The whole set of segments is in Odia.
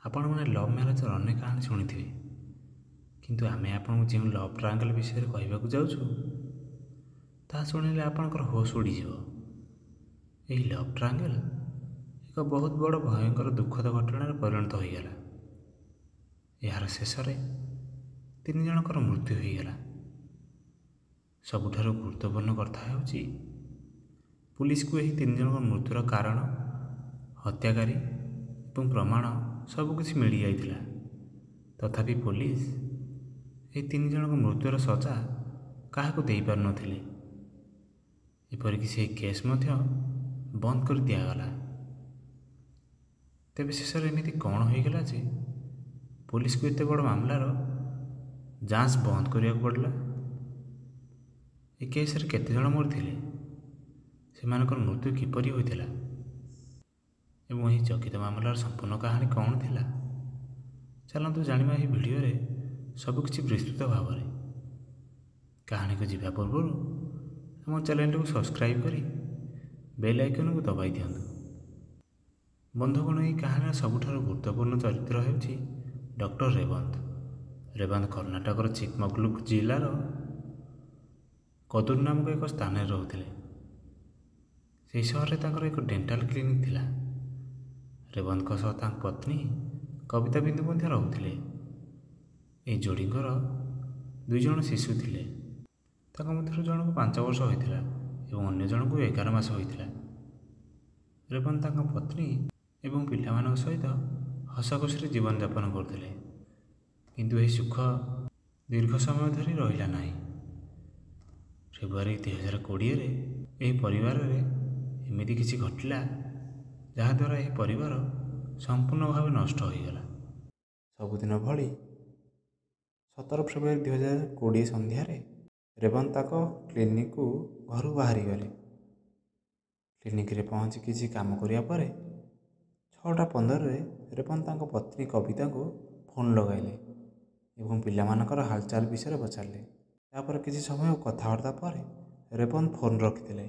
ଆପଣମାନେ ଲଭ୍ ମ୍ୟାରେଜର ଅନେକ କାହାଣୀ ଶୁଣିଥିବେ, କିନ୍ତୁ ଆମେ ଆପଣଙ୍କୁ ଯେଉଁ ଲଭ୍ ଟ୍ରାଆଙ୍ଗଲ୍ ବିଷୟରେ କହିବାକୁ ଯାଉଛୁ ତାହା ଶୁଣିଲେ ଆପଣଙ୍କର ହୋସ୍ ଉଡ଼ିଯିବ। ଏହି ଲଭ୍ ଟ୍ରାଆଙ୍ଗଲ୍ ଏକ ବହୁତ ବଡ଼ ଭୟଙ୍କର ଦୁଃଖଦ ଘଟଣାରେ ପରିଣତ ହୋଇଗଲା। ଏହାର ଶେଷରେ 3 ଜଣଙ୍କର ମୃତ୍ୟୁ ହୋଇଗଲା। ସବୁଠାରୁ ଗୁରୁତ୍ୱପୂର୍ଣ୍ଣ କଥା ହେଉଛି ପୁଲିସକୁ ଏହି 3 ଜଣଙ୍କ ମୃତ୍ୟୁର କାରଣ, ହତ୍ୟାକାରୀ ଏବଂ ପ୍ରମାଣ ସବୁକିଛି ମିଳିଯାଇଥିଲା। ତଥାପି ପୋଲିସ ଏହି 3 ଜଣଙ୍କ ମୃତ୍ୟୁର ସଜା କାହାକୁ ଦେଇପାରୁନଥିଲେ। ଏପରିକି ସେହି କେସ୍ ମଧ୍ୟ ବନ୍ଦ କରି ଦିଆଗଲା। ତେବେ ଶେଷରେ ଏମିତି କ'ଣ ହୋଇଗଲା ଯେ ପୋଲିସକୁ ଏତେ ବଡ଼ ମାମଲାର ଯାଞ୍ଚ ବନ୍ଦ କରିବାକୁ ପଡ଼ିଲା? ଏ କେସ୍ରେ କେତେଜଣ ମରିଥିଲେ, ସେମାନଙ୍କର ମୃତ୍ୟୁ କିପରି ହୋଇଥିଲା ଏବଂ ଏହି ଚକିତ ମାମଲାର ସମ୍ପୂର୍ଣ୍ଣ କାହାଣୀ କ'ଣ ଥିଲା? ଚାଲନ୍ତୁ ଜାଣିବା ଏହି ଭିଡ଼ିଓରେ ସବୁକିଛି ବିସ୍ତୃତ ଭାବରେ। କାହାଣୀକୁ ଯିବା ପୂର୍ବରୁ ଆମ ଚ୍ୟାନେଲଟିକୁ ସବସ୍କ୍ରାଇବ୍ କରି ବେଲ୍ ଆଇକନକୁ ଦବାଇ ଦିଅନ୍ତୁ। ବନ୍ଧୁଗଣ, ଏହି କାହାଣୀର ସବୁଠାରୁ ଗୁରୁତ୍ୱପୂର୍ଣ୍ଣ ଚରିତ୍ର ହେଉଛି ଡକ୍ଟର ରେବନ୍ତ। ରେବନ୍ତ କର୍ଣ୍ଣାଟକର ଚିକମଗଲୁରୁ ଜିଲ୍ଲାର କଦୁର ନାମକ ଏକ ସ୍ଥାନରେ ରହୁଥିଲେ। ସେହି ସହରରେ ତାଙ୍କର ଏକ ଡେଣ୍ଟାଲ କ୍ଲିନିକ୍ ଥିଲା। ରେବନ୍ତଙ୍କ ସହ ତାଙ୍କ ପତ୍ନୀ କବିତା ବିନ୍ଦୁ ମଧ୍ୟ ରହୁଥିଲେ। ଏହି ଯୋଡ଼ିଙ୍କର 2 ଜଣ ଶିଶୁ ଥିଲେ। ତାଙ୍କ ମଧ୍ୟରୁ ଜଣକୁ 5 ବର୍ଷ ହୋଇଥିଲା ଏବଂ ଅନ୍ୟ ଜଣକୁ 11 ମାସ ହୋଇଥିଲା। ରେବନ୍ତ ତାଙ୍କ ପତ୍ନୀ ଏବଂ ପିଲାମାନଙ୍କ ସହିତ ହସଖୁସିରେ ଜୀବନଯାପନ କରୁଥିଲେ। କିନ୍ତୁ ଏହି ସୁଖ ଦୀର୍ଘ ସମୟ ଧରି ରହିଲା ନାହିଁ। ଫେବୃଆରୀ 2020ରେ ଏହି ପରିବାରରେ ଏମିତି କିଛି ଘଟିଲା ଯାହାଦ୍ୱାରା ଏହି ପରିବାର ସମ୍ପୂର୍ଣ୍ଣ ଭାବେ ନଷ୍ଟ ହୋଇଗଲା। ସବୁଦିନ ଭଳି 17 ଫେବୃଆରୀ 2020 ସନ୍ଧ୍ୟାରେ ରେବନ୍ତ ତାଙ୍କ କ୍ଲିନିକକୁ ଘରୁ ବାହାରିଗଲେ। କ୍ଲିନିକରେ ପହଞ୍ଚି କିଛି କାମ କରିବା ପରେ 6ଟା 15ରେ ରେବନ୍ତ ତାଙ୍କ ପତ୍ନୀ କବିତାଙ୍କୁ ଫୋନ୍ ଲଗାଇଲେ ଏବଂ ପିଲାମାନଙ୍କର ହାଲଚାଲ ବିଷୟରେ ପଚାରିଲେ। ତାପରେ କିଛି ସମୟ କଥାବାର୍ତ୍ତା ପରେ ରେବନ୍ତ ଫୋନ୍ ରଖିଥିଲେ।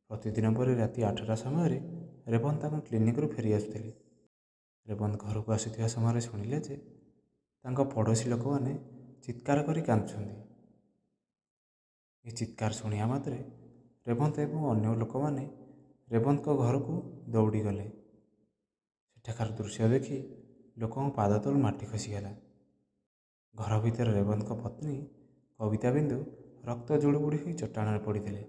ପ୍ରତିଦିନ ପରି ରାତି 8ଟା ସମୟରେ ରେବନ୍ତ ତାଙ୍କ କ୍ଲିନିକରୁ ଫେରି ଆସୁଥିଲେ। ରେବନ୍ତ ଘରକୁ ଆସୁଥିବା ସମୟରେ ଶୁଣିଲେ ଯେ ତାଙ୍କ ପଡ଼ୋଶୀ ଲୋକମାନେ ଚିତ୍କାର କରି କାନ୍ଦୁଛନ୍ତି। ଏହି ଚିତ୍କାର ଶୁଣିବା ମାତ୍ରେ ରେବନ୍ତ ଏବଂ ଅନ୍ୟ ଲୋକମାନେ ରେବନ୍ତଙ୍କ ଘରକୁ ଦୌଡ଼ିଗଲେ। ସେଠାକାର ଦୃଶ୍ୟ ଦେଖି ଲୋକଙ୍କ ପାଦ ତଳୁ ମାଟି ଖସିଗଲା। ଘର ଭିତରେ ରେବନ୍ତଙ୍କ ପତ୍ନୀ କବିତା ବିନ୍ଦୁ ରକ୍ତ ଜୁଡ଼ୁବୁଡ଼ି ହୋଇ ଚଟାଣରେ ପଡ଼ିଥିଲେ।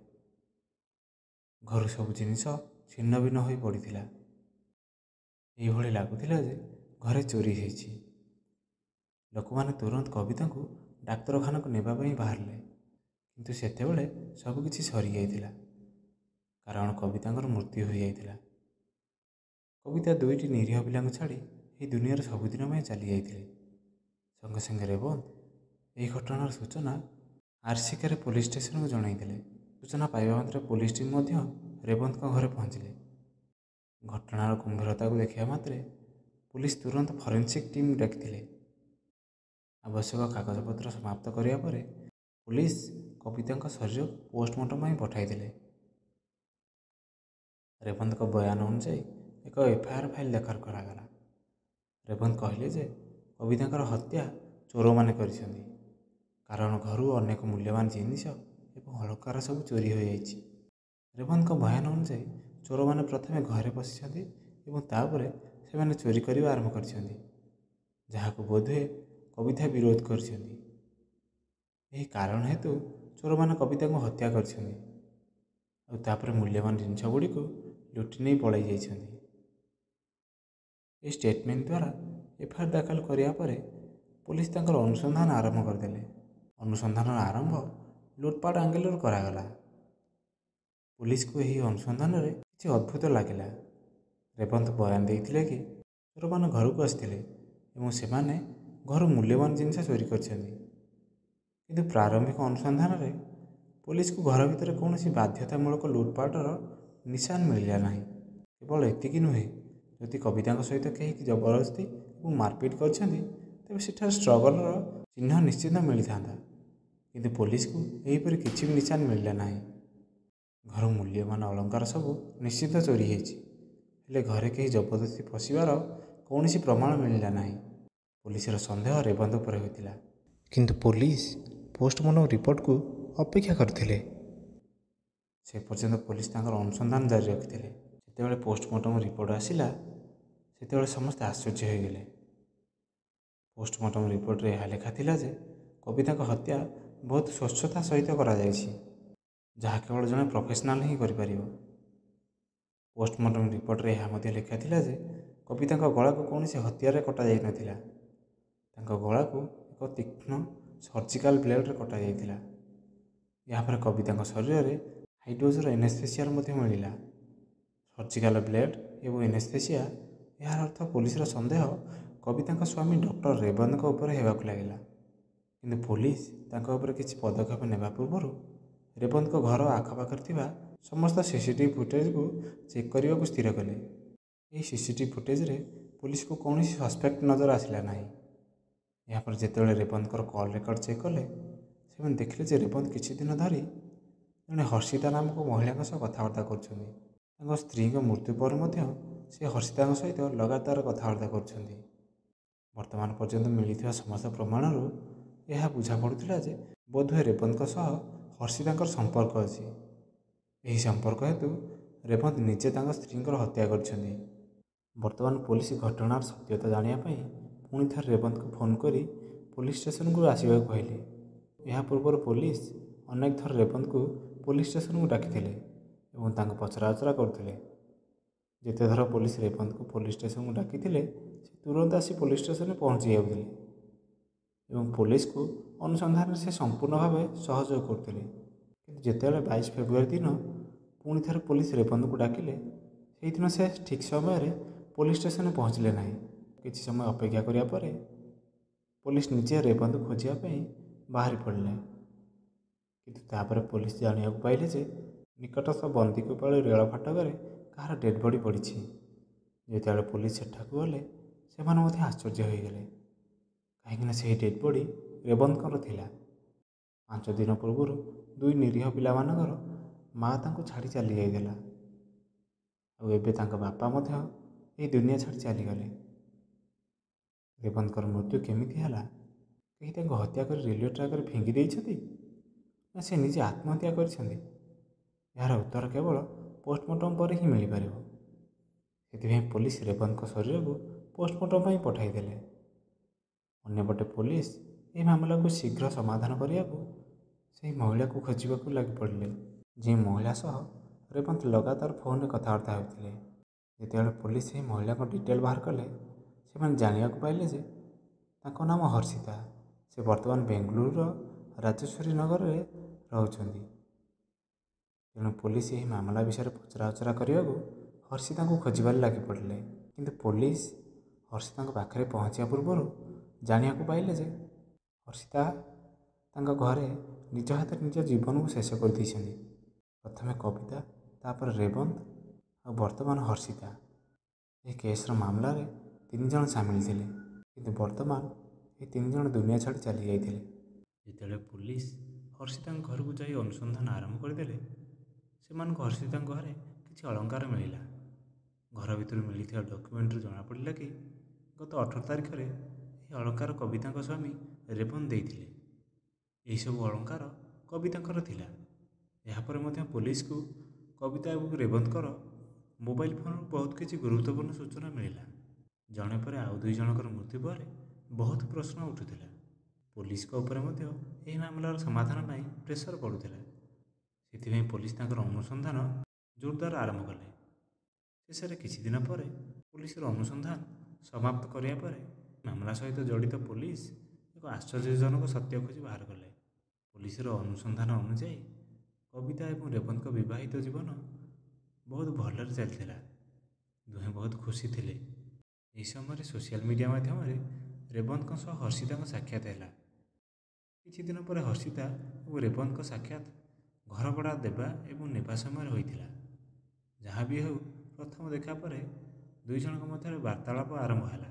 ଘରୁ ସବୁ ଜିନିଷ ଛିନ୍ନ ଭିନ୍ନ ହୋଇ ପଡ଼ିଥିଲା। ଏହିଭଳି ଲାଗୁଥିଲା ଯେ ଘରେ ଚୋରି ହୋଇଛି। ଲୋକମାନେ ତୁରନ୍ତ କବିତାଙ୍କୁ ଡାକ୍ତରଖାନାକୁ ନେବା ପାଇଁ ବାହାରିଲେ, କିନ୍ତୁ ସେତେବେଳେ ସବୁକିଛି ସରିଯାଇଥିଲା, କାରଣ କବିତାଙ୍କର ମୃତ୍ୟୁ ହୋଇଯାଇଥିଲା। କବିତା 2ଟି ନିରୀହ ପିଲାଙ୍କୁ ଛାଡ଼ି ଏହି ଦୁନିଆରେ ସବୁଦିନ ପାଇଁ ଚାଲିଯାଇଥିଲେ। ସଙ୍ଗେ ସଙ୍ଗେ ରେବନ୍ତ ଏହି ଘଟଣାର ସୂଚନା ଆର୍ସିକେରେ ପୋଲିସ ଷ୍ଟେସନକୁ ଜଣାଇଥିଲେ। ସୂଚନା ପାଇବା ମାତ୍ରେ ପୋଲିସ ଟିମ୍ ମଧ୍ୟ ରେବନ୍ତଙ୍କ ଘରେ ପହଞ୍ଚିଲେ। ଘଟଣାର ଗମ୍ଭୀରତାକୁ ଦେଖିବା ମାତ୍ରେ ପୋଲିସ ତୁରନ୍ତ ଫରେନ୍ସିକ୍ ଟିମ୍ ଡାକିଥିଲେ। ଆବଶ୍ୟକ କାଗଜପତ୍ର ସମାପ୍ତ କରିବା ପରେ ପୋଲିସ କବିତାଙ୍କ ଶରୀରକୁ ପୋଷ୍ଟମର୍ଟମ ପାଇଁ ପଠାଇଥିଲେ। ରେବନ୍ତଙ୍କ ବୟାନ ଅନୁଯାୟୀ ଏକ FIR ଫାଇଲ୍ ଦାଖଲ କରାଗଲା। ରେବନ୍ତ କହିଲେ ଯେ କବିତାଙ୍କର ହତ୍ୟା ଚୋରମାନେ କରିଛନ୍ତି, କାରଣ ଘରୁ ଅନେକ ମୂଲ୍ୟବାନ ଜିନିଷ ଏବଂ ଅଳଙ୍କାର ସବୁ ଚୋରି ହୋଇଯାଇଛି। ରେବନ୍ତଙ୍କ ବୟାନ ଅନୁଯାୟୀ ଚୋରମାନେ ପ୍ରଥମେ ଘରେ ପଶିଛନ୍ତି ଏବଂ ତାପରେ ସେମାନେ ଚୋରି କରିବା ଆରମ୍ଭ କରିଛନ୍ତି, ଯାହାକୁ ବୋଧହୁଏ କବିତା ବିରୋଧ କରିଛନ୍ତି। ଏହି କାରଣ ହେତୁ ଚୋରମାନେ କବିତାଙ୍କୁ ହତ୍ୟା କରିଛନ୍ତି ଆଉ ତାପରେ ମୂଲ୍ୟବାନ ଜିନିଷ ଗୁଡ଼ିକୁ ଲୁଟି ନେଇ ପଳାଇ ଯାଇଛନ୍ତି। ଏହି ଷ୍ଟେଟମେଣ୍ଟ ଦ୍ୱାରା FIR ଦାଖଲ କରିବା ପରେ ପୋଲିସ ତାଙ୍କର ଅନୁସନ୍ଧାନ ଆରମ୍ଭ କରିଦେଲେ। ଅନୁସନ୍ଧାନର ଆରମ୍ଭ ଲୁଟପାଟ ଆଙ୍ଗେଲରୁ କରାଗଲା। ପୋଲିସକୁ ଏହି ଅନୁସନ୍ଧାନରେ କିଛି ଅଦ୍ଭୁତ ଲାଗିଲା। ରେବନ୍ତ ବୟାନ ଦେଇଥିଲେ କି ଚୋରମାନେ ଘରକୁ ଆସିଥିଲେ ଏବଂ ସେମାନେ ଘରୁ ମୂଲ୍ୟବାନ ଜିନିଷ ଚୋରି କରିଛନ୍ତି, କିନ୍ତୁ ପ୍ରାରମ୍ଭିକ ଅନୁସନ୍ଧାନରେ ପୋଲିସକୁ ଘର ଭିତରେ କୌଣସି ବାଧ୍ୟତାମୂଳକ ଲୁଟପାଟର ନିଶାନ ମିଳିଲା ନାହିଁ। କେବଳ ଏତିକି ନୁହେଁ, ଯଦି କବିତାଙ୍କ ସହିତ କେହି ଜବରଦସ୍ତି ଏବଂ ମାରପିଟ କରିଛନ୍ତି ତେବେ ସେଠାରେ ଷ୍ଟ୍ରଗଲର ଚିହ୍ନ ନିଶ୍ଚିତ ମିଳିଥାନ୍ତା, କିନ୍ତୁ ପୋଲିସକୁ ଏହିପରି କିଛି ବି ନିଶାନ ମିଳିଲା ନାହିଁ। ଘରୁ ମୂଲ୍ୟବାନ ଅଳଙ୍କାର ସବୁ ନିଶ୍ଚିତ ଚୋରି ହୋଇଛି, ହେଲେ ଘରେ କେହି ଜବରଦସ୍ତି ପଶିବାର କୌଣସି ପ୍ରମାଣ ମିଳିଲା ନାହିଁ। ପୋଲିସର ସନ୍ଦେହ ରେବନ୍ତ ଉପରେ ହୋଇଥିଲା, କିନ୍ତୁ ପୋଲିସ ପୋଷ୍ଟମର୍ଟମ ରିପୋର୍ଟକୁ ଅପେକ୍ଷା କରିଥିଲେ। ସେ ପର୍ଯ୍ୟନ୍ତ ପୋଲିସ ତାଙ୍କର ଅନୁସନ୍ଧାନ ଜାରି ରଖିଥିଲେ। ଯେତେବେଳେ ପୋଷ୍ଟମର୍ଟମ ରିପୋର୍ଟ ଆସିଲା, ସେତେବେଳେ ସମସ୍ତେ ଆଶ୍ଚର୍ଯ୍ୟ ହୋଇଗଲେ। ପୋଷ୍ଟମର୍ଟମ ରିପୋର୍ଟରେ ଏହା ଲେଖା ଥିଲା ଯେ କବିତାଙ୍କ ହତ୍ୟା ବହୁତ ସ୍ୱଚ୍ଛତା ସହିତ କରାଯାଇଛି, ଯାହା କେବଳ ଜଣେ ପ୍ରଫେସନାଲ ହିଁ କରିପାରିବ। ପୋଷ୍ଟମର୍ଟମ ରିପୋର୍ଟରେ ଏହା ମଧ୍ୟ ଲେଖା ଥିଲା ଯେ କବିତାଙ୍କ ଗଳାକୁ କୌଣସି ହତିଆରରେ କଟାଯାଇନଥିଲା। ତାଙ୍କ ଗଳାକୁ ଏକ ତୀକ୍ଷ୍ଣ ସର୍ଜିକାଲ ବ୍ଲେଡରେ କଟାଯାଇଥିଲା। ଏହାପରେ କବିତାଙ୍କ ଶରୀରରେ ହାଇ ଡୋଜର ଏନେସ୍ଥେସିଆର ମଧ୍ୟ ମିଳିଲା। ସର୍ଜିକାଲ ବ୍ଲେଡ ଏବଂ ଏନେସ୍ଥେସିଆ, ଏହାର ଅର୍ଥ ପୋଲିସର ସନ୍ଦେହ କବିତାଙ୍କ ସ୍ୱାମୀ ଡକ୍ଟର ରେବନ୍ଦଙ୍କ ଉପରେ ହେବାକୁ ଲାଗିଲା। କିନ୍ତୁ ପୋଲିସ ତାଙ୍କ ଉପରେ କିଛି ପଦକ୍ଷେପ ନେବା ପୂର୍ବରୁ ରେବନ୍ଦଙ୍କ ଘର ଆଖପାଖରେ ଥିବା ସମସ୍ତ ସିସିଟିଭି ଫୁଟେଜକୁ ଚେକ୍ କରିବାକୁ ସ୍ଥିର କଲେ। ଏହି ସିସିଟିଭି ଫୁଟେଜରେ ପୋଲିସକୁ କୌଣସି ସସ୍ପେକ୍ଟ ନଜର ଆସିଲା ନାହିଁ। ଏହାପରେ ଯେତେବେଳେ ରେବନ୍ଦଙ୍କର କଲ୍ ରେକର୍ଡ ଚେକ୍ କଲେ, ସେମାନେ ଦେଖିଲେ ଯେ ରେବନ୍ଦ କିଛି ଦିନ ଧରି ଜଣେ ହର୍ଷିତା ନାମକ ମହିଳାଙ୍କ ସହ କଥାବାର୍ତ୍ତା କରୁଛନ୍ତି। ତାଙ୍କ ସ୍ତ୍ରୀଙ୍କ ମୃତ୍ୟୁ ପରେ ମଧ୍ୟ ସେ ହର୍ଷିତାଙ୍କ ସହିତ ଲଗାତାର କଥାବାର୍ତ୍ତା କରୁଛନ୍ତି। ବର୍ତ୍ତମାନ ପର୍ଯ୍ୟନ୍ତ ମିଳିଥିବା ସମସ୍ତ ପ୍ରମାଣରୁ ଏହା ବୁଝାପଡ଼ୁଥିଲା ଯେ ବୋଧହୁଏ ରେବନ୍ଦଙ୍କ ସହ ହର୍ଷିତାଙ୍କର ସମ୍ପର୍କ ଅଛି। ଏହି ସମ୍ପର୍କ ହେତୁ ରେବନ୍ତ ନିଜେ ତାଙ୍କ ସ୍ତ୍ରୀଙ୍କର ହତ୍ୟା କରିଛନ୍ତି। ବର୍ତ୍ତମାନ ପୋଲିସ ଘଟଣାର ସତ୍ୟତା ଜାଣିବା ପାଇଁ ପୁଣି ଥରେ ରେବନ୍ତଙ୍କୁ ଫୋନ୍ କରି ପୋଲିସ ଷ୍ଟେସନକୁ ଆସିବାକୁ କହିଲେ। ଏହା ପୂର୍ବରୁ ପୋଲିସ ଅନେକ ଥର ରେବନ୍ତଙ୍କୁ ପୋଲିସ ଷ୍ଟେସନକୁ ଡାକିଥିଲେ ଏବଂ ତାଙ୍କୁ ପଚରାଉଚରା କରୁଥିଲେ। ଯେତେଥର ପୋଲିସ ରେବନ୍ତଙ୍କୁ ପୋଲିସ ଷ୍ଟେସନକୁ ଡାକିଥିଲେ, ସେ ତୁରନ୍ତ ଆସି ପୋଲିସ ଷ୍ଟେସନରେ ପହଞ୍ଚି ଯାଉଥିଲେ ଏବଂ ପୋଲିସକୁ ଅନୁସନ୍ଧାନରେ ସେ ସମ୍ପୂର୍ଣ୍ଣ ଭାବେ ସହଯୋଗ କରୁଥିଲେ। କିନ୍ତୁ ଯେତେବେଳେ 22 ଫେବୃଆରୀ ଦିନ ପୁଣି ଥରେ ପୋଲିସ ରେବନ୍ତଙ୍କୁ ଡାକିଲେ, ସେହିଦିନ ସେ ଠିକ୍ ସମୟରେ ପୋଲିସ ଷ୍ଟେସନରେ ପହଞ୍ଚିଲେ ନାହିଁ। କିଛି ସମୟ ଅପେକ୍ଷା କରିବା ପରେ ପୋଲିସ ନିଜେ ରେବନ୍ତଙ୍କୁ ଖୋଜିବା ପାଇଁ ବାହାରି ପଡ଼ିଲେ। କିନ୍ତୁ ତାପରେ ପୋଲିସ ଜାଣିବାକୁ ପାଇଲେ ଯେ ନିକଟସ୍ଥ ବନ୍ଦିକୋପାଳ ରେଳ ଫାଟକରେ କାହାର ଡେଡ୍ ବଡି ପଡ଼ିଛି। ଯେତେବେଳେ ପୋଲିସ ସେଠାକୁ ଗଲେ, ସେମାନେ ମଧ୍ୟ ଆଶ୍ଚର୍ଯ୍ୟ ହୋଇଗଲେ, କାହିଁକିନା ସେହି ଡେଡ୍ ବଡି ରେବନ୍ତଙ୍କର ଥିଲା। 5 ଦିନ ପୂର୍ବରୁ 2 ନିରୀହ ପିଲାମାନଙ୍କର ମା ତାଙ୍କୁ ଛାଡ଼ି ଚାଲିଯାଇଥିଲା, ଆଉ ଏବେ ତାଙ୍କ ବାପା ମଧ୍ୟ ଏହି ଦୁନିଆ ଛାଡ଼ି ଚାଲିଗଲେ। ରେବନ୍ତଙ୍କର ମୃତ୍ୟୁ କେମିତି ହେଲା? କେହି ତାଙ୍କୁ ହତ୍ୟା କରି ରେଲୱେ ଟ୍ରାକରେ ଫିଙ୍ଗି ଦେଇଛନ୍ତି, ନା ସେ ନିଜେ ଆତ୍ମହତ୍ୟା କରିଛନ୍ତି? ଏହାର ଉତ୍ତର କେବଳ ପୋଷ୍ଟମର୍ଟମ ପରେ ହିଁ ମିଳିପାରିବ। ସେଥିପାଇଁ ପୋଲିସ ରେବନ୍ତଙ୍କ ଶରୀରକୁ ପୋଷ୍ଟମର୍ଟମ ପାଇଁ ପଠାଇଦେଲେ। ଅନ୍ୟପଟେ ପୋଲିସ ଏହି ମାମଲାକୁ ଶୀଘ୍ର ସମାଧାନ କରିବାକୁ ସେହି ମହିଳାକୁ ଖୋଜିବାକୁ ଲାଗିପଡ଼ିଲେ, ଯେଉଁ ମହିଳା ସହ ରେବନ୍ତ ଲଗାତାର ଫୋନରେ କଥାବାର୍ତ୍ତା ହେଉଥିଲେ। ଯେତେବେଳେ ପୋଲିସ ସେହି ମହିଳାଙ୍କ ଡିଟେଲ୍ ବାହାର କଲେ, ସେମାନେ ଜାଣିବାକୁ ପାଇଲେ ଯେ ତାଙ୍କ ନାମ ହର୍ଷିତା। ସେ ବର୍ତ୍ତମାନ ବେଙ୍ଗାଲୁରୁର ରାଜେଶ୍ୱରୀ ନଗରରେ ରହୁଛନ୍ତି। ତେଣୁ ପୋଲିସ ଏହି ମାମଲା ବିଷୟରେ ପଚରାଉଚରା କରିବାକୁ ହର୍ଷିତାଙ୍କୁ ଖୋଜିବାରେ ଲାଗିପଡ଼ିଲେ। କିନ୍ତୁ ପୋଲିସ ହର୍ଷିତାଙ୍କ ପାଖରେ ପହଞ୍ଚିବା ପୂର୍ବରୁ ଜାଣିବାକୁ ପାଇଲେ ଯେ ହର୍ଷିତା ତାଙ୍କ ଘରେ ନିଜ ହାତରେ ନିଜ ଜୀବନକୁ ଶେଷ କରିଦେଇଛନ୍ତି। ପ୍ରଥମେ କବିତା, ତାପରେ ରେବନ୍ତ ଆଉ ବର୍ତ୍ତମାନ ହର୍ଷିତା। ଏହି କେସ୍ର ମାମଲାରେ 3 ଜଣ ସାମିଲ ଥିଲେ, କିନ୍ତୁ ବର୍ତ୍ତମାନ ଏହି 3 ଜଣ ଦୁନିଆ ଛାଡ଼ି ଚାଲିଯାଇଥିଲେ। ଯେତେବେଳେ ପୋଲିସ ହର୍ଷିତାଙ୍କ ଘରକୁ ଯାଇ ଅନୁସନ୍ଧାନ ଆରମ୍ଭ କରିଦେଲେ, ସେମାନଙ୍କୁ ହର୍ଷିତାଙ୍କ ଘରେ କିଛି ଅଳଙ୍କାର ମିଳିଲା। ଘର ଭିତରୁ ମିଳିଥିବା ଡକ୍ୟୁମେଣ୍ଟରୁ ଜଣାପଡ଼ିଲା କି ଗତ 18 ତାରିଖରେ ଏହି ଅଳଙ୍କାର କବିତାଙ୍କ ସ୍ୱାମୀ ରେବନ୍ତ ଦେଇଥିଲେ। ଏହିସବୁ ଅଳଙ୍କାର କବିତାଙ୍କର ଥିଲା। ଏହାପରେ ମଧ୍ୟ ପୋଲିସକୁ କବିତା ଏବଂ ରେବନ୍ତଙ୍କର ମୋବାଇଲ ଫୋନରୁ ବହୁତ କିଛି ଗୁରୁତ୍ୱପୂର୍ଣ୍ଣ ସୂଚନା ମିଳିଲା। ଜଣେ ପରେ ଆଉ 2 ଜଣଙ୍କର ମୃତ୍ୟୁ ପରେ ବହୁତ ପ୍ରଶ୍ନ ଉଠୁଥିଲା। ପୋଲିସଙ୍କ ଉପରେ ମଧ୍ୟ ଏହି ମାମଲାର ସମାଧାନ ପାଇଁ ପ୍ରେସର ପଡ଼ୁଥିଲା। ସେଥିପାଇଁ ପୋଲିସ ତାଙ୍କର ଅନୁସନ୍ଧାନ ଜୋରଦାର ଆରମ୍ଭ କଲେ। ଶେଷରେ କିଛି ଦିନ ପରେ ପୋଲିସର ଅନୁସନ୍ଧାନ ସମାପ୍ତ କରିବା ପରେ ମାମଲା ସହିତ ଜଡ଼ିତ ପୋଲିସ ଏକ ଆଶ୍ଚର୍ଯ୍ୟଜନକ ସତ୍ୟ ଖୋଜି ବାହାର କଲେ। ପୋଲିସର ଅନୁସନ୍ଧାନ ଅନୁଯାୟୀ କବିତା ଏବଂ ରେବନ୍ତଙ୍କ ବିବାହିତ ଜୀବନ ବହୁତ ଭଲରେ ଚାଲିଥିଲା। ଦୁହେଁ ବହୁତ ଖୁସି ଥିଲେ। ଏହି ସମୟରେ ସୋସିଆଲ ମିଡ଼ିଆ ମାଧ୍ୟମରେ ରେବନ୍ତଙ୍କ ସହ ହର୍ଷିତାଙ୍କ ସାକ୍ଷାତ ହେଲା। କିଛି ଦିନ ପରେ ହର୍ଷିତା ଏବଂ ରେବନ୍ତଙ୍କ ସାକ୍ଷାତ ଘର ଭଡ଼ା ଦେବା ଏବଂ ନେବା ସମୟରେ ହୋଇଥିଲା। ଯାହା ବି ହେଉ, ପ୍ରଥମ ଦେଖା ପରେ 2 ଜଣଙ୍କ ମଧ୍ୟରେ ବାର୍ତ୍ତାଳାପ ଆରମ୍ଭ ହେଲା।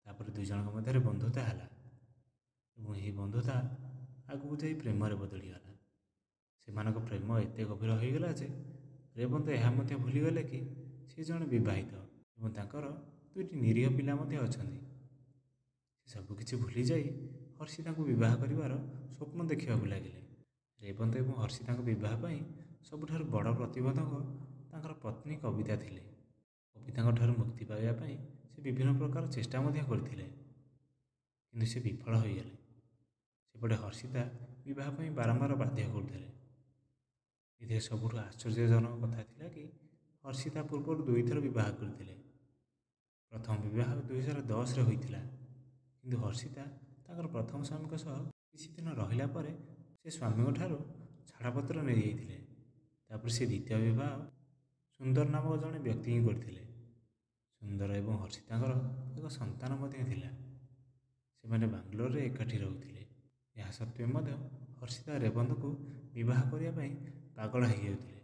ତାପରେ 2 ଜଣଙ୍କ ମଧ୍ୟରେ ବନ୍ଧୁତା ହେଲା ଏବଂ ଏହି ବନ୍ଧୁତା ଆଗକୁ ଯାଇ ପ୍ରେମରେ ବଦଳିଗଲା। ସେମାନଙ୍କ ପ୍ରେମ ଏତେ ଗଭୀର ହୋଇଗଲା ଯେ ରେବନ୍ତ ଏହା ମଧ୍ୟ ଭୁଲିଗଲେ କି ସେ ଜଣେ ବିବାହିତ ଏବଂ ତାଙ୍କର ଦୁଇଟି ନିରୀହ ପିଲା ମଧ୍ୟ ଅଛନ୍ତି। ସେ ସବୁକିଛି ଭୁଲିଯାଇ ହର୍ଷିତାଙ୍କୁ ବିବାହ କରିବାର ସ୍ୱପ୍ନ ଦେଖିବାକୁ ଲାଗିଲେ। ରେବନ୍ତ ଏବଂ ହର୍ଷିତାଙ୍କ ବିବାହ ପାଇଁ ସବୁଠାରୁ ବଡ଼ ପ୍ରତିବନ୍ଧକ ତାଙ୍କର ପତ୍ନୀ କବିତା ଥିଲେ। କବିତାଙ୍କ ଠାରୁ ମୁକ୍ତି ପାଇବା ପାଇଁ ସେ ବିଭିନ୍ନ ପ୍ରକାର ଚେଷ୍ଟା ମଧ୍ୟ କରିଥିଲେ, କିନ୍ତୁ ସେ ବିଫଳ ହୋଇଗଲେ। ସେପଟେ ହର୍ଷିତା ବିବାହ ପାଇଁ ବାରମ୍ବାର ବାଧ୍ୟ କରୁଥିଲେ। ଏଥିରେ ସବୁଠୁ ଆଶ୍ଚର୍ଯ୍ୟଜନକ କଥା ଥିଲା କି ହର୍ଷିତା ପୂର୍ବରୁ ଦୁଇଥର ବିବାହ କରିଥିଲେ। ପ୍ରଥମ ବିବାହ 2010ରେ ହୋଇଥିଲା, କିନ୍ତୁ ହର୍ଷିତା ତାଙ୍କର ପ୍ରଥମ ସ୍ୱାମୀଙ୍କ ସହ କିଛି ଦିନ ରହିଲା ପରେ ସେ ସ୍ୱାମୀଙ୍କ ଠାରୁ ଛାଡ଼ପତ୍ର ନେଇଯାଇଥିଲେ। ତାପରେ ସେ ଦ୍ୱିତୀୟ ବିବାହ ସୁନ୍ଦର ନାମକ ଜଣେ ବ୍ୟକ୍ତିଙ୍କୁ କରିଥିଲେ। ସୁନ୍ଦର ଏବଂ ହର୍ଷିତାଙ୍କର ଏକ ସନ୍ତାନ ମଧ୍ୟ ଥିଲା। ସେମାନେ ବାଙ୍ଗାଲୋରରେ ଏକାଠି ରହୁଥିଲେ। ଏହା ସତ୍ତ୍ୱେ ମଧ୍ୟ ହର୍ଷିତା ରେବନ୍ତଙ୍କୁ ବିବାହ କରିବା ପାଇଁ ପାଗଳ ହୋଇଯାଉଥିଲେ।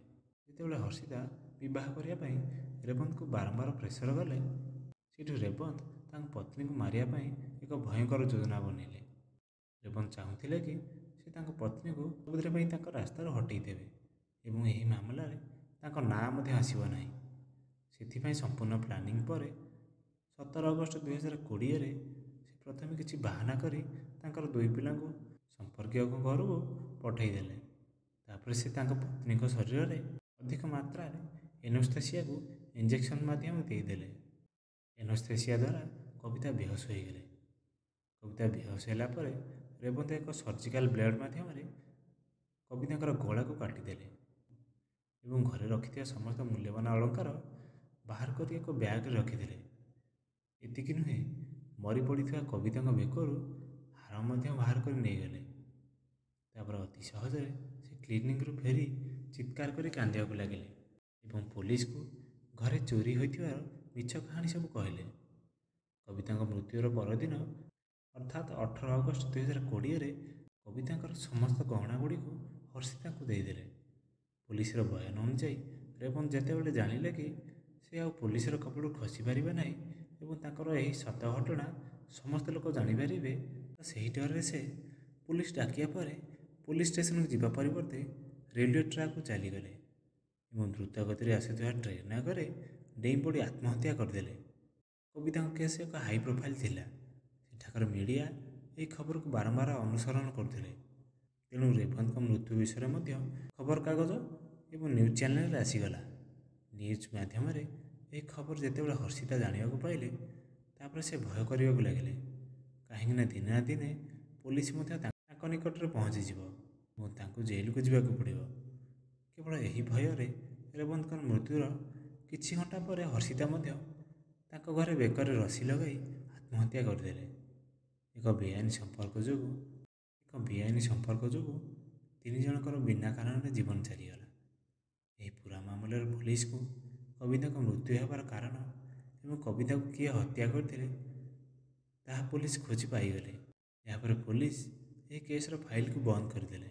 ଯେତେବେଳେ ହର୍ଷିତା ବିବାହ କରିବା ପାଇଁ ରେବନ୍ତଙ୍କୁ ବାରମ୍ବାର ପ୍ରେସର କଲେ, ସେଠୁ ରେବନ୍ତ ତାଙ୍କ ପତ୍ନୀଙ୍କୁ ମାରିବା ପାଇଁ ଏକ ଭୟଙ୍କର ଯୋଜନା ବନେଇଲେ। ରେବନ୍ତ ଚାହୁଁଥିଲେ କି ସେ ତାଙ୍କ ପତ୍ନୀକୁ ସବୁଥିର ପାଇଁ ତାଙ୍କ ରାସ୍ତାରୁ ହଟେଇ ଦେବେ ଏବଂ ଏହି ମାମଲାରେ ତାଙ୍କ ନାଁ ମଧ୍ୟ ଆସିବ ନାହିଁ। ସେଥିପାଇଁ ସମ୍ପୂର୍ଣ୍ଣ ପ୍ଲାନିଂ ପରେ 17 ଅଗଷ୍ଟ 2020ରେ ସେ ପ୍ରଥମେ କିଛି ବାହାନା କରି ତାଙ୍କର ଦୁଇ ପିଲାଙ୍କୁ ସମ୍ପର୍କୀୟଙ୍କ ଘରକୁ ପଠାଇଦେଲେ। ତାପରେ ସେ ତାଙ୍କ ପତ୍ନୀଙ୍କ ଶରୀରରେ ଅଧିକ ମାତ୍ରାରେ ଏନୋସ୍ଥେସିଆକୁ ଇଞ୍ଜେକ୍ସନ୍ ମାଧ୍ୟମରେ ଦେଇଦେଲେ। ଏନୋସ୍ଥେସିଆ ଦ୍ୱାରା କବିତା ବେହୋସ ହୋଇଗଲେ। କବିତା ବେହୋସ ହେଲା ପରେ ରେବନ୍ତ ଏକ ସର୍ଜିକାଲ ବ୍ଲେଡ୍ ମାଧ୍ୟମରେ କବିତାଙ୍କର ଗଳାକୁ କାଟିଦେଲେ ଏବଂ ଘରେ ରଖିଥିବା ସମସ୍ତ ମୂଲ୍ୟବାନ ଅଳଙ୍କାର ବାହାର କରି ଏକ ବ୍ୟାଗରେ ରଖିଦେଲେ। ଏତିକି ନୁହେଁ, ମରି ପଡ଼ିଥିବା କବିତାଙ୍କ ବେକରୁ ହାର ମଧ୍ୟ ବାହାର କରି ନେଇଗଲେ। ତାପରେ ଅତି ସହଜରେ ସେ କ୍ଲିନିକରୁ ଫେରି ଚିତ୍କାର କରି କାନ୍ଦିବାକୁ ଲାଗିଲେ ଏବଂ ପୋଲିସକୁ ଘରେ ଚୋରି ହୋଇଥିବାର ମିଛ କାହାଣୀ ସବୁ କହିଲେ। କବିତାଙ୍କ ମୃତ୍ୟୁର ପରଦିନ ଅର୍ଥାତ୍ 18 ଅଗଷ୍ଟ 2020ରେ କବିତାଙ୍କର ସମସ୍ତ ଗହଣାଗୁଡ଼ିକୁ ହର୍ଷିତାଙ୍କୁ ଦେଇଦେଲେ। ପୋଲିସର ବୟାନ ଅନୁଯାୟୀ ରେବନ୍ତ ଯେତେବେଳେ ଜାଣିଲେ କି ସେ ଆଉ ପୋଲିସର କବଳରୁ ଖସି ପାରିବେ ନାହିଁ ଏବଂ ତାଙ୍କର ଏହି ସତ ଘଟଣା ସମସ୍ତ ଲୋକ ଜାଣିପାରିବେ, ତ ସେହି ଡରରେ ସେ ପୋଲିସ ଡାକିବା ପରେ ପୋଲିସ ଷ୍ଟେସନକୁ ଯିବା ପରିବର୍ତ୍ତେ ରେଲୱେ ଟ୍ରାକ୍କୁ ଚାଲିଗଲେ ଏବଂ ଦ୍ରୁତ ଗତିରେ ଆସୁଥିବା ଟ୍ରେନ୍ ଆଗରେ ଡେଇଁ ପଡ଼ି ଆତ୍ମହତ୍ୟା କରିଦେଲେ। କବିତାଙ୍କ କେସ୍ ଏକ ହାଇ ପ୍ରୋଫାଇଲ୍ ଥିଲା। ସେଠାକାର ମିଡ଼ିଆ ଏହି ଖବରକୁ ବାରମ୍ବାର ଅନୁସରଣ କରୁଥିଲେ। ତେଣୁ ରେବନ୍ତଙ୍କ ମୃତ୍ୟୁ ବିଷୟରେ ମଧ୍ୟ ଖବରକାଗଜ ଏବଂ ନ୍ୟୁଜ୍ ଚ୍ୟାନେଲରେ ଆସିଗଲା। ନ୍ୟୁଜ୍ ମାଧ୍ୟମରେ ଏହି ଖବର ଯେତେବେଳେ ହର୍ଷିତା ଜାଣିବାକୁ ପାଇଲେ, ତାପରେ ସେ ଭୟ କରିବାକୁ ଲାଗିଲେ, କାହିଁକିନା ଦିନେ ନା ଦିନେ ପୋଲିସ ମଧ୍ୟ ତାଙ୍କ ନିକଟରେ ପହଞ୍ଚିଯିବ ଏବଂ ତାଙ୍କୁ ଜେଲକୁ ଯିବାକୁ ପଡ଼ିବ। କେବଳ ଏହି ଭୟରେ ରେବନ୍ତଙ୍କର ମୃତ୍ୟୁର କିଛି ଘଣ୍ଟା ପରେ ହର୍ଷିତା ମଧ୍ୟ ତାଙ୍କ ଘରେ ବେକରେ ରଶି ଲଗାଇ ଆତ୍ମହତ୍ୟା କରିଦେଲେ। ଏକ ବେଆଇନ ସମ୍ପର୍କ ଯୋଗୁଁ ତିନି ଜଣଙ୍କର ବିନା କାରଣରେ ଜୀବନ ଚାଲିଗଲା। ଏହି ପୁରା ମାମଲାରେ ପୋଲିସକୁ କବିତାଙ୍କ ମୃତ୍ୟୁ ହେବାର କାରଣ ଏବଂ କବିତାକୁ କିଏ ହତ୍ୟା କରିଥିଲେ ତାହା ପୋଲିସ ଖୋଜି ପାଇଗଲେ। ଏହାପରେ ପୋଲିସ ଏହି କେସ୍ର ଫାଇଲକୁ ବନ୍ଦ କରିଦେଲେ,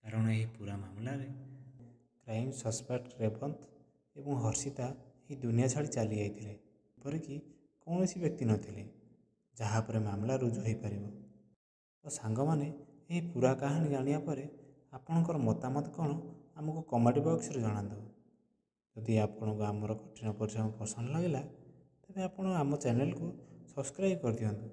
କାରଣ ଏହି ପୁରା ମାମଲାରେ କ୍ରାଇମ୍ ସସ୍ପେକ୍ଟ ରେବନ୍ତ ଏବଂ ହର୍ଷିତା ଏହି ଦୁନିଆ ଛାଡ଼ି ଚାଲିଯାଇଥିଲେ। ଏପରିକି କୌଣସି ବ୍ୟକ୍ତି ନଥିଲେ ଯାହା ଉପରେ ମାମଲା ରୁଜୁ ହୋଇପାରିବ। ତ ସାଙ୍ଗମାନେ, ଏହି ପୁରା କାହାଣୀ ଜାଣିବା ପରେ ଆପଣଙ୍କର ମତାମତ କ'ଣ ଆମକୁ କମେଣ୍ଟ ବକ୍ସରେ ଜଣାନ୍ତୁ। ଯଦି ଆପଣଙ୍କୁ ଆମର କଠିନ ପରିଶ୍ରମ ପସନ୍ଦ ଲାଗିଲା, ତେବେ ଆପଣ ଆମ ଚ୍ୟାନେଲକୁ ସବସ୍କ୍ରାଇବ୍ କରିଦିଅନ୍ତୁ।